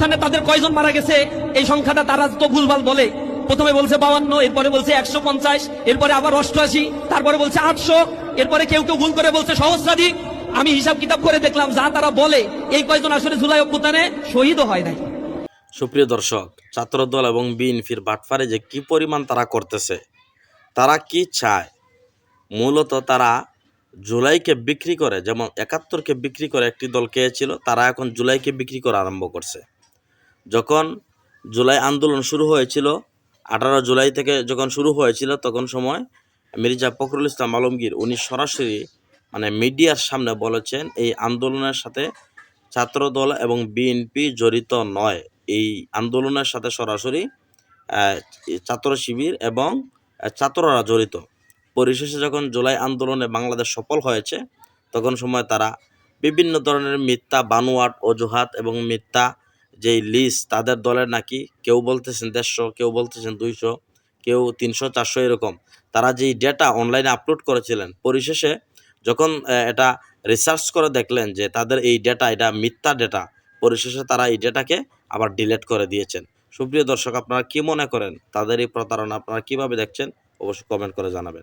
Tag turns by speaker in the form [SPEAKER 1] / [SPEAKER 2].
[SPEAKER 1] অভ্যুত্থানে তাদের কয়জন মারা গেছে এই সংখ্যাটা তারা তো ভুলভাল বলে। প্রথমে বলছে 52, এরপরে বলছে 150, এরপরে আবার 88, তারপরে বলছে 800, এরপরে কেউ কেউ ভুল করে বলছে সহস্রাধিক। আমি হিসাব কিতাব করে দেখলাম যা তারা বলে এই কয়জন আসলে জুলাই অভ্যুত্থানে শহীদও হয় নাই।
[SPEAKER 2] সুপ্রিয় দর্শক, ছাত্রদল এবং বিএনপির বাটফারে যে কি পরিমাণ তারা করতেছে, তারা কি চায়, মূলত তারা জুলাইকে বিক্রি করে, যেমন 71কে বিক্রি করে একটি দল কে ছিল, তারা এখন জুলাইকে বিক্রি করা আরম্ভ করছে। যখন জুলাই আন্দোলন শুরু হয়েছিল, 18 জুলাই থেকে যখন শুরু হয়েছিল, তখন সময় মির্জা ফখরুল ইসলাম আলমগীর উনি সরাসরি মিডিয়ার সামনে বলেছেন এই আন্দোলনের সাথে ছাত্রদল এবং বিএনপি জড়িত নয়, এই আন্দোলনের সাথে সরাসরি ছাত্র শিবির এবং ছাত্ররা জড়িত। পরিশেষে যখন জুলাই আন্দোলনে বাংলাদেশ সফল হয়েছে, তখন সময় তারা বিভিন্ন ধরনের মিথ্যা বানোয়াট অজুহাত এবং মিথ্যা যেই লিস্ট তাদের দলের, নাকি কেউ বলতেছেন 150, কেউ বলতেছেন 200, কেউ 300, 400 এরকম তারা যেই ডেটা অনলাইনে আপলোড করেছিলেন, পরিশেষে যখন এটা রিসার্চ করে দেখলেন যে তাদের এই ডেটা এটা মিথ্যা ডেটা, পরিশেষে তারা এই ডেটাকে আবার ডিলিট করে দিয়েছেন। সুপ্রিয় দর্শক, আপনারা কি মনে করেন তাদের এই প্রতারণা আপনারা কিভাবে দেখছেন, অবশ্যই কমেন্ট করে জানাবেন।